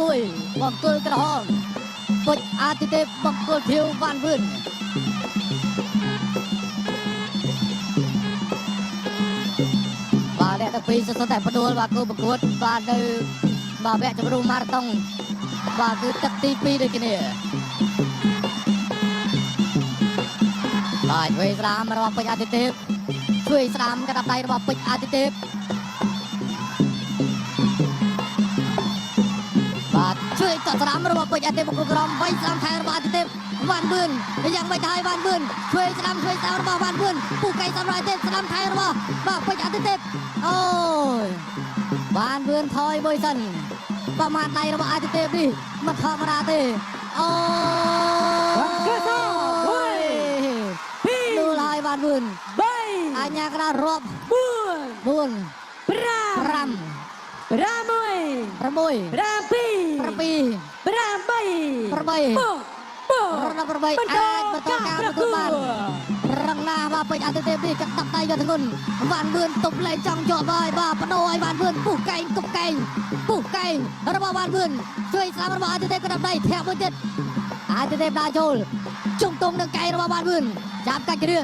មួយបង្គោលក្រហមពុជអាទិទេពបង្គោលខៀវវ៉ាន់វឿនបាទអ្នកទាំងពីរសុទ្ធតែផ្ដួលបាទគូប្រកួតបាទនៅបាទវគ្គជម្រុះម៉ារ៉ាតុងបាទគឺទឹកទី2ដូចគ្នាបាទឆ្វេងស្ដាំរបស់ពេជ្រអាទិទេពឆ្វេងស្ដាំកណ្ដាប់ដៃរបស់ពេជ្រអាទិទេពបាទឆ្វេងតស្ដាំរបស់ពេជ្រអាទិទេពបង្គោលក្រហមវិញស្ដាំថែរបស់អាទិទេពវ៉ាន់វឿនយ៉ាងមិនដែរវ៉ាន់វឿនឆ្វេងស្ដាំរបស់វ៉ាន់វឿនពូកៃសម្រាប់អាទិទេពស្ដាំថែរបស់បាទពេជ្រអាទិទេពអូយវ៉ាន់វឿនថយមួយសិនប្រមាណដៃរបស់អាទិទេពនេះមិនធម្មតាទេអូយលហើយវ៉ាន់វឿនអញ្ញាក្រារាប់4 5 6 7 អាចបន្តការប្រកួតបានរងណាបាទពេជ្រអាទិទេពនេះកាត់ដៃយកធ្ងន់វ៉ាន់វឿនទប់លេងចង់ជាប់ហើយបាទបដូរឲ្យវ៉ាន់វឿនពុះកែងទប់កែងពុះកែងរបស់វ៉ាន់វឿនជួយស្លាប់របស់អាទិទេពកាត់ដៃធាក់មួយទៀតអាទិទេពដើរចូលជុំទងនឹងកែងរបស់វ៉ាន់វឿនចាប់កាច់គ្រឿ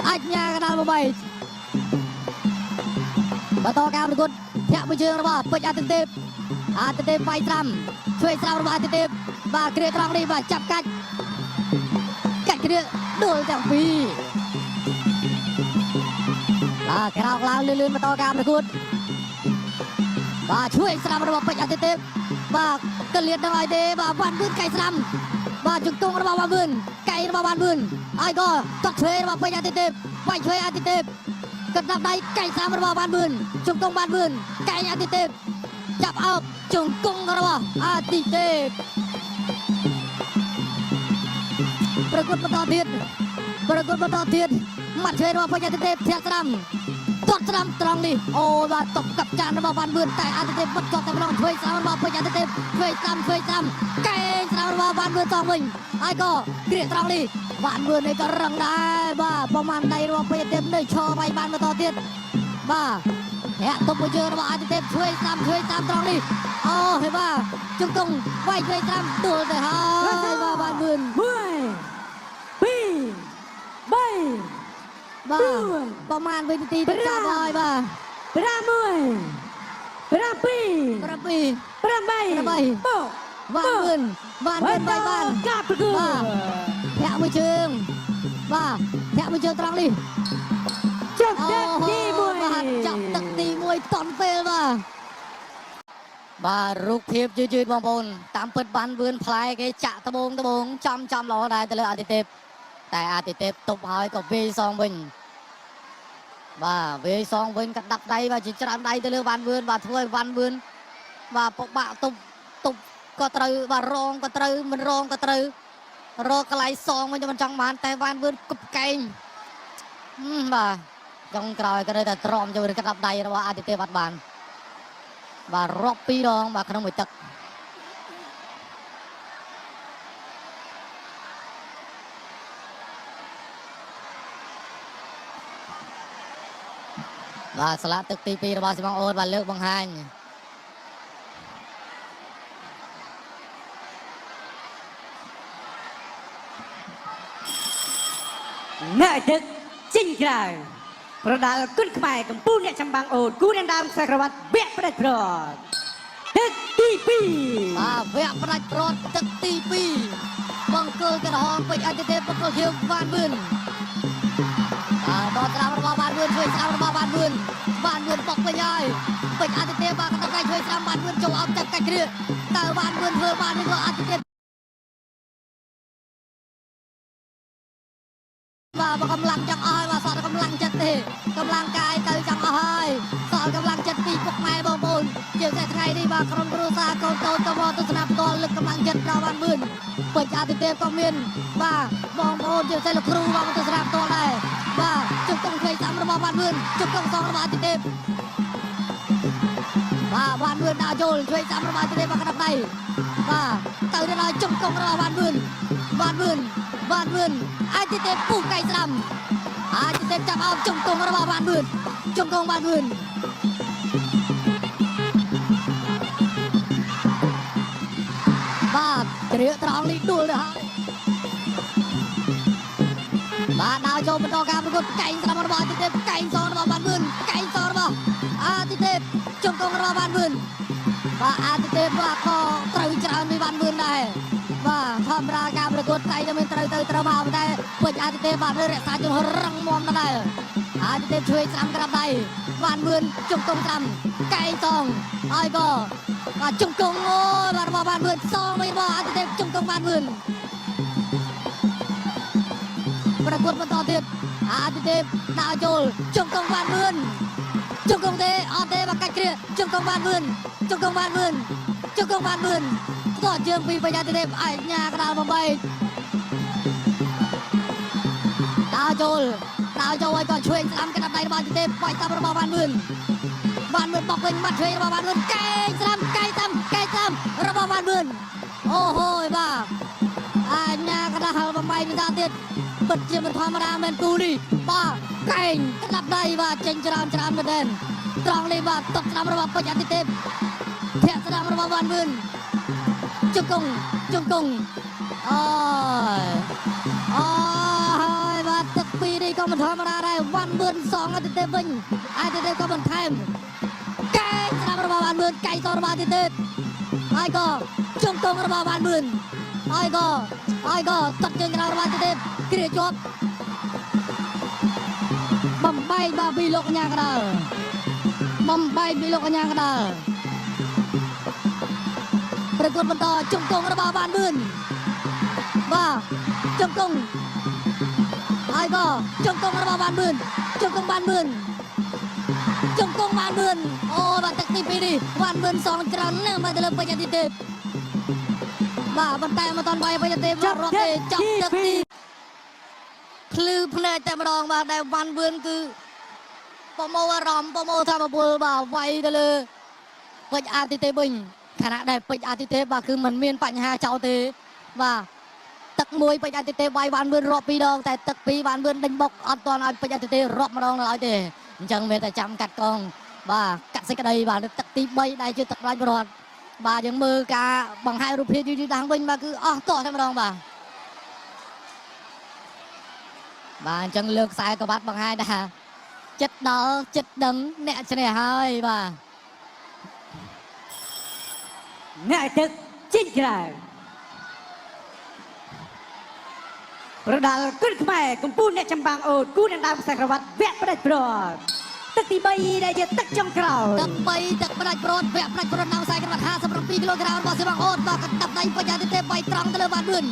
អញ្ញាកណ្ដាល8បន្តការប្រកួតធាក់មួយជើងរបស់ពេជ្រអាទិទេពបាយត្រាំជួយស្រាវរបស់អាទិទេពបាទគ្រឿត្រង់នេះបាទចាប់កាច់គ្រឿដួលទាំងពីរបាទក្រោកឡើងលឿនបន្តការប្រកួតបាទជួយស្រាវរបស់ពេជ្រអាទិទេពបាទកលៀតដល់ឲ្យទេបាទវ៉ាន់វឿនកៃស្រាំបាទជង្គង់របស់វ៉ាន់វឿនកៃរបស់វ៉ាន់វឿនហើយក៏តត់ឆ្វេងរបស់ពេជ្រអាទិទេពវាយឆ្វេងអាទិទេពកណ្ដាប់ដៃកៃស្រាំរបស់វ៉ាន់វឿនជង្គង់វ៉ាន់វឿនកៃអាទិទេពចាប់អោបជង្គង់របស់អាទិទេពប្រកួតបន្តទៀតមាត់ឆ្វេងរបស់ពេជ្រអាទិទេពធាក់ស្រាំតត់ស្រាំត្រង់នេះអូបាទតបកាប់ចានរបស់វ៉ាន់វឿនតែអាទិទេពបិទគាត់តែម្ដងឆ្វេងស្រាំរបស់ពេជ្រអាទិទេពឆ្វេងស្រាំកែងស្រាំរបស់វ៉ាន់វឿនតវិញហើយក៏គ្រាត្រង់នេះវ៉ាន់វឿននេះក៏រឹងដែរបាទប្រមាណដៃរបស់ពេជ្រអាទិទេពនៅឈរវាយបានបន្តទៀតបាទធាក់ទប់មួយជើងរបស់អាទិទេពឆ្វេងស្រាំត្រង់នេះអូហើយបាទជង្គង់វាយឆ្វេងស្រាំដួលទៅហើយបាទវ៉ាន់វឿន1 2 3បាទប្រមាណវិនាទីទៅចាប់ហើយបាទ6 7 8 8វ៉ាន់វឿនវាយបានការប្រកួតធាក់មួយជើងបាទធាក់មួយជើងត្រង់នេះចាប់ទឹកទី1បាទចាប់ទឹកទី1តន់ពេលបាទរូបភាពយឺតបងប្អូនតាមពិតវ៉ាន់វឿនផ្លែគេចាក់ត្បូងចំល្អដែរទៅលើអាទិទេពតែអាទិទេពទប់ហើយក៏វាយសងវិញបាទវាយសងវិញកាត់ដាក់ដៃបាទជាច្រើនដៃទៅលើវ៉ាន់វឿនបាទធ្វើឲ្យវ៉ាន់វឿនបាទពុកបាក់ទប់ក៏ត្រូវបាទរងក៏ត្រូវមិនរងក៏ត្រូវរកកន្លែងសងវិញទៅមិនចង់បានតែវ៉ាន់វឿនគប់កែងបាទចុងក្រោយក៏ត្រូវតែទ្រាំចូលកាត់ដាក់ដៃរបស់អាទិទេពអត់បានបាទរាប់2ដងបាទក្នុងមួយទឹកបាទស្លាកទឹកទី2របស់ស៊ីម៉ងអូនបាទលើកបង្ហាញអ្នកទឹកចេញក្រៅប្រដាល់គុណខ្មែរកម្ពុជាអ្នកចម្បាំងអូនគូអ្នកដើមខ្សែក្រវ៉ាត់វគ្គផ្ដាច់ប្រត់ទឹកទី2បាទវគ្គផ្ដាច់ប្រត់ទឹកទី2បង្គោលក្រហមពេជ្រអាទិទេពបង្គោលខៀវវ៉ាន់វឿនបាទត្រាំរបស់វ៉ាន់វឿនជួយស្រាំរបស់វ៉ាន់វឿនបុកវិញហើយពេជ្រអាទិទេពបាទកណ្ដាប់ដៃជួយស្រាំវ៉ាន់វឿនចូលអោបចាប់កាច់គ្រឿតើវ៉ាន់វឿនធ្វើបានឬក៏អាទិទេពបាទកម្លាំងចង់អស់ហើយបាទសល់កម្លាំងចិត្តទេកម្លាំងកាយទៅចង់អស់ហើយសល់កម្លាំងចិត្តពីពុកម៉ែបងប្អូនជាពិសេសថ្ងៃនេះបាទក្រុមគ្រួសារកូនតូចក៏មកទស្សនាផ្ទាល់លើកកម្លាំងចិត្តដល់វ៉ាន់វឿនពេជ្រអាទិទេពក៏មានបាទបងប្អូនជាពិសេសលោកគ្រូមកទស្សនាផ្ទាល់ដែរបាទជុំកងឆ្វេងស្ដាំរបស់វ៉ាន់វឿនជុំកងសងរបស់អាទិទេពបាទវ៉ាន់វឿនដាក់ចូលឆ្វេងស្ដាំរបស់អាទិទេពមកកណ្ដាប់ដៃបាទទៅដល់ជុំកងរបស់វ៉ាន់វឿនអាទិទេពពុះកៃស្ដាំអាទិទេពចាប់អោបជុំកងរបស់វ៉ាន់វឿន ជង្គង់បានវឿនបាទជ្រៀកត្រង់នេះដួលទៅហើយបាទដើរចូលបន្តការប្រកួតកែងស្រាប់របស់អាទិទេពកែងសងរបស់បានវឿនកែងសងរបស់អាទិទេពជង្គង់របស់បានវឿនបាទអាទិទេពបាទក៏ត្រូវច្រើនពីបានវឿនដែរបាទធម្មតាការប្រកួតតែតែមានត្រូវមកតែពេជ្រអាទិទេពបាទរក្សាជំហររឹងមាំដែរអាទិទេពជួយស្រាំក្រាបដៃបានវឿនជង្គង់ស្រាំកែងសងហើយក៏បាទជង្គង់អូបាទរបស់បានវឿនសងវិញរបស់អាទិទេពជង្គង់បានវឿនប្រកួតបន្តទៀតអាទិទេពដើរចូលជង្គង់បានវឿនជង្គង់ទេអត់ទេបាក់កាច់គ្រាជង្គង់បានវឿនជង្គង់បានវឿនជង្គង់បានវឿនតោះជើងពីបញ្ញាទេពអាយញ៉ាកដាល8ដើរចូលឲ្យគាត់ឆ្វេងស្ដាំក្តាប់ដៃរបស់ទេពបាច់តាមរបស់បានវឿនបោកវិញបាត់ឆ្វេងរបស់បានវឿនកែងស្ដាំរបស់បានវឿនអូហូយបាទអាយញ៉ាកដាល8នេះទៀតពិតជាមិនធម្មតាមែនគូនេះបាទកែងក្តាប់ដៃបាទចេញច្រើនមែនទេត្រង់នេះបាទតបស្ដាំរបស់ពេជ្រអាទិទេពធាក់ស្ដាំរបស់បានវឿនជង្គង់ហើយបាទទឹកពីរនេះក៏មិនធម្មតាដែរវ៉ាន់វឿនសងអាទិទេពវិញអាទិទេពក៏បន្ថែមកែងស្ដាំរបស់បានវឿនកែងសងរបស់អាទិទេពហើយក៏ជង្គង់របស់បានវឿនហើយក៏តត់ជើងក្រៅរបស់អាទិទេពគ្រាជាប់បំបែកបាទពីលោកកញ្ញាកដាលប្រកួតបន្តជង្គង់របស់បានវឿនបាទជង្គង់ហើយក៏ជង្គង់របស់បានវឿនជង្គង់បានវឿនអូបាទទឹកទី2នេះបានវឿនសងច្រើនណាស់មកទៅលើពេជ្រអាទិទេពបាទប៉ុន្តែមិនតាន់បាយពេជ្រអាទិទេពរត់ទេចាប់ទឹកទីភ្លឺភ្នែកតែម្ដងបាទដែលបានវឿនគឺប្រមូលអារម្មណ៍ប្រមូលថាមពលបាទវាយទៅលើពេជ្រអាទិទេពវិញខណៈដែលពេជ្រអាទិទេពបាទគឺមិនមានបញ្ហាចោលទេបាទទឹកមួយពេជ្រអាទិទេពវាយបានវឿនរាប់2ដងតែទឹក2បានវឿនដេញបុកអត់ទាន់ឲ្យពេជ្រអាទិទេពរាប់ម្ដងនៅឡើយទេអញ្ចឹងមានតែចាំកាត់កងបាទកាត់សេចក្តីបាទទឹកទី3ដែលជាទឹករាជរដ្ឋបាទយើងមើលការបង្ហាញរូបភាពយូរៗវិញបាទគឺអស់តោះតែម្ដងបាទអញ្ចឹងលើកខ្សែក្បាត់បង្ហាញថាចិត្តដល់ចិត្តដឹងអ្នកឈ្នះហើយបាទអ្នកទឹកចេញក្រៅប្រដាល់គុណខ្មែរកម្ពុជាអ្នកចម្បាំងអូនគូដណ្ដើមខ្សែក្រវ៉ាត់វគ្គផ្ដាច់ព្រាត់ទឹកទី3ដែលជាទឹកចុងក្រោយទឹកផ្ដាច់ព្រាត់វគ្គផ្ដាច់ព្រាត់ដើមខ្សែក្រវ៉ាត់57គីឡូក្រាមរបស់សេបាំងអូនបាទកាត់ដៃពេជ្រអាទិទេពវាយត្រង់ទៅលើបានវឿន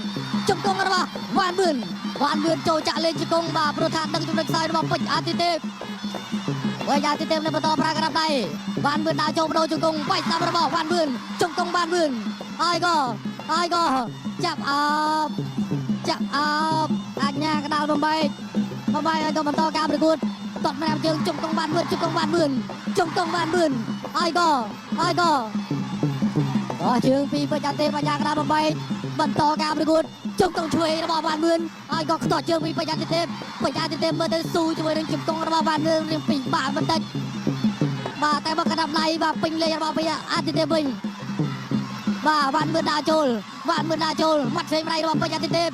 ជង្គង់របស់បានវឿនចូលចាក់លេងជង្គង់បាទព្រោះថាដឹងចំណុចខ្សែរបស់ពេជ្រអាទិទេពពេជ្រអាទិទេពនៅបន្តប្រើក្រាបដៃបានវឿនដើរចូលបដូរជង្គង់វាយតាមរបស់បានវឿនជង្គង់បានវឿនហើយក៏ចាប់អបអាជ្ញាកដាលបំបែកហើយក៏បន្តការប្រកួតតត់ម្នាក់ជើងជង្គង់បានវឿនហើយក៏ជើងពីពេជ្រអាទិទេពអាជ្ញាកដាលបំបែកបន្តការប្រកួតជង្គង់ឆ្វេងរបស់បានវឿនហើយក៏ខ្ទាស់ជើងពីពេជ្រអាទិទេពមើលទៅស៊ូជាមួយនឹងជង្គង់របស់បានវឿនរៀងពីបាក់បន្តិចបាទតែមកកណ្ដាប់ដៃបាទពេញលេងរបស់ពេជ្រអាទិទេពវិញបាទបានវឿនដើរចូលមាត់ផ្សេងដៃរបស់ពេជ្រអាទិទេព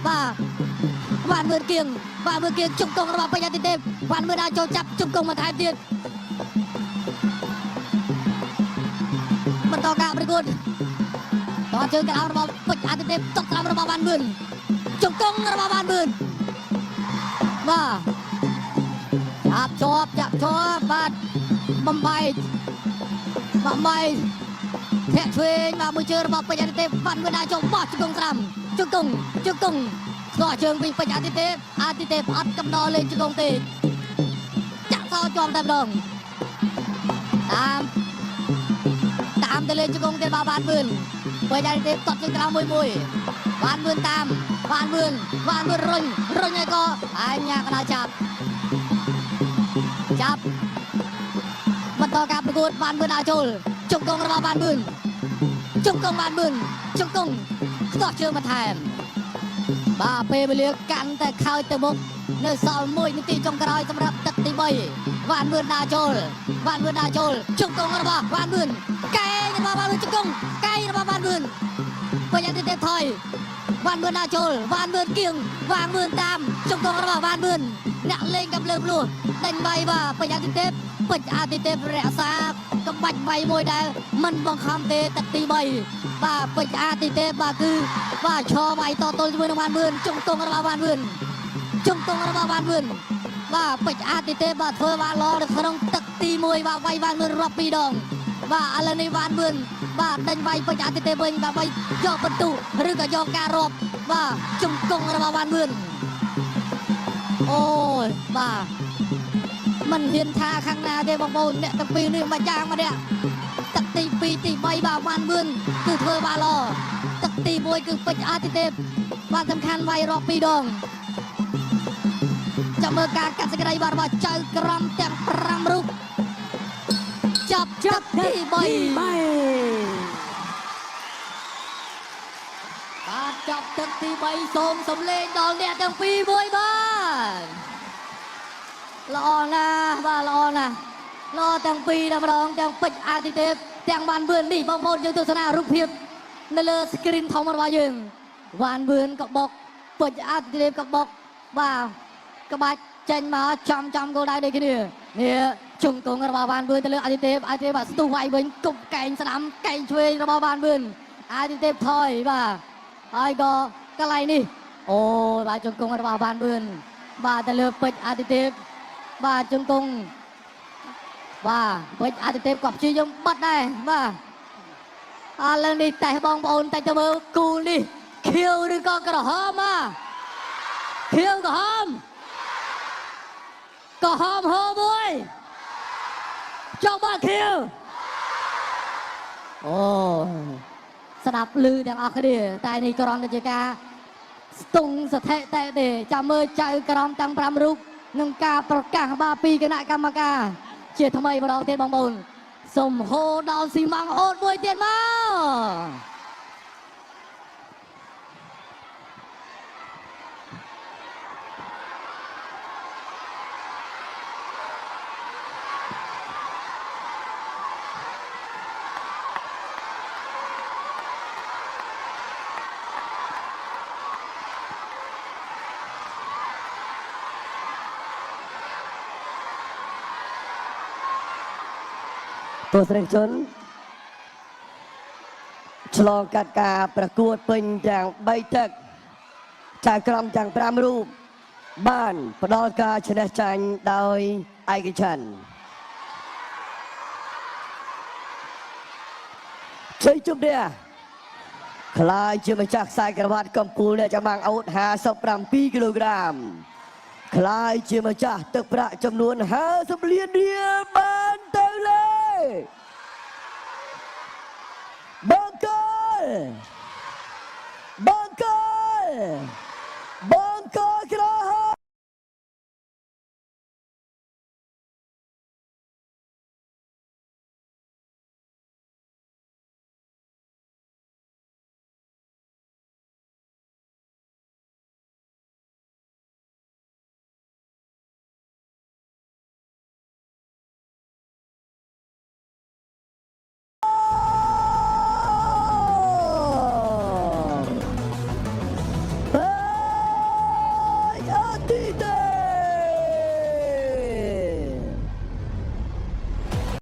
បាទបានវឿនគៀងជង្គង់របស់ពេជ្រអាទិទេពបានវឿនដើរចូលចាប់ជង្គង់មកថែមទៀតបន្តការប្រកួតតជើងកណ្ដាលរបស់ពេជ្រអាទិទេពតក់តាមរបស់បានវឿនជង្គង់របស់បានវឿនបាទចាប់បាទបំបែកធាក់ឆ្វេងបាទមួយជើងរបស់ពេជ្រអាទិទេពបានវឿនដើរចូលបោះជង្គង់ស្រាំជង្គង់ស្គាល់ជើងពីពេជ្រអាទិទេពអត់កំដរលេងជង្គង់ទេចាក់សោជាប់តែម្ដងតាមទៅលេងជង្គង់ទៀតបានវឿនពេជ្រអាទិទេពតត់ជើងក្រោមមួយបានវឿនតាមបានវឿនរុញហើយក៏អាញ៉ាកដាលចាប់បន្តការប្រកួតបានវឿនដើរចូលជង្គង់របស់បានវឿនជង្គង់ខ្ទាស់ជើងបន្ថែមបាទពេលវេលាកាន់តែខើចទៅមុខ នៅសល់1នាទីចុងក្រោយសម្រាប់ទឹកទី3វ៉ាន់មឿនដាចូលជង្គង់របស់វ៉ាន់មឿនកែងរបស់វ៉ាន់មឿនជង្គង់កែងរបស់វ៉ាន់មឿនបញ្ញត្តិទេថយវ៉ាន់មឿនដាចូលវ៉ាន់មឿនគៀងវ៉ាន់មឿនតាមជង្គង់របស់វ៉ាន់មឿនអ្នកលេងកំលើភ្លោះដេញវាយបាទបញ្ញត្តិទេពេជ្រអាទិទេពរក្សាកំបាច់វាយមួយដែលមិនបង្ខំទេទឹកទី3បាទពេជ្រអាទិទេពបាទគឺបាទឈរវាយតទល់ជាមួយនឹងវ៉ាន់មឿនជង្គង់របស់វ៉ាន់មឿនបាទពេជ្រអាទិទេពបាទធ្វើបានល្អនៅក្នុងទឹកទី1បាទវាយវ៉ាន់មឿនរាប់2ដងបាទឥឡូវនេះវ៉ាន់មឿនបាទដេញវាយពេជ្រអាទិទេពវិញដើម្បីយកបន្ទុឬក៏យកការរាប់បាទជង្គង់របស់វ៉ាន់មឿនអូយបាទមិនហ៊ានថាខាងណាទេបងប្អូនអ្នកទាំងពីរនេះមកយ៉ាងមកនេះទឹកទី2ទី3បាទវ៉ាន់មឿនគឺធ្វើបានល្អទឹកទី1គឺពេជ្រអាទិទេពបាទសំខាន់វាយរាប់2ដងចាំមើលការកាត់សេចក្តីបាទរបស់ចៅក្រមទាំង5រូបចាប់ទឹកទី3បាទចាប់ទឹកទី3សូមសំលេងដល់អ្នកទាំងពីរមួយបាទល្អណាស់បាទល្អណាស់ល្អទាំងពីរតែម្ដងទាំងពេជ្រអាទិទេពទាំងវ៉ាន់មឿននេះបងប្អូនយើងទស្សនារូបភាពនៅលើ screen ធំរបស់យើងវ៉ាន់មឿនក៏បុកពេជ្រអាទិទេពក៏បុកបាទក្បាច់ចេញមកចំគោលដៅដូចគ្នានេះជង្គង់របស់វ៉ាន់មឿនទៅលើអាទិទេពបាទស្ទុះវាយវិញគប់កែងស្ដាំកែងឆ្វេងរបស់វ៉ាន់មឿនអាទិទេពថយបាទហើយក៏កន្លែងនេះអូបាទជង្គង់របស់វ៉ាន់មឿនបាទទៅលើពេជ្រអាទិទេពបាទជង្គង់បាទពេជ្រអាទិទេពក៏ព្យាយាមបិទដែរបាទឥឡូវនេះតែបងប្អូនតែទៅមើលគូនេះខៀវឬក៏ក្រហមខៀវក្រហមហូមួយចង់បានខៀវអូស្ដាប់ឮទាំងអស់គ្នាតែនេះគ្រាន់តែជាការស្ទង់ស្ថិតិទេចាំមើលចៅក្រមទាំង5រូបនឹងការប្រកាសបាទពីគណៈកម្មការជាថ្មីម្ដងទៀតបងប្អូនសូមហូដល់ស៊ីម៉ង់អូតមួយទៀតមកទស្សនិកជនឆ្លងកាត់ការប្រកួតពេញទាំង3ទឹកចៅក្រមទាំង5រូបបានផ្ដល់ការឈ្នះចាញ់ដោយឯកច្ឆន្ទជ័យជម្នះខ្លាយជាម្ចាស់ខ្សែក្រវ៉ាត់កំពូលអ្នកចម្បាំងអូត57គីឡូក្រាមខ្លាយជាម្ចាស់ទឹកប្រាក់ចំនួន50លានរៀល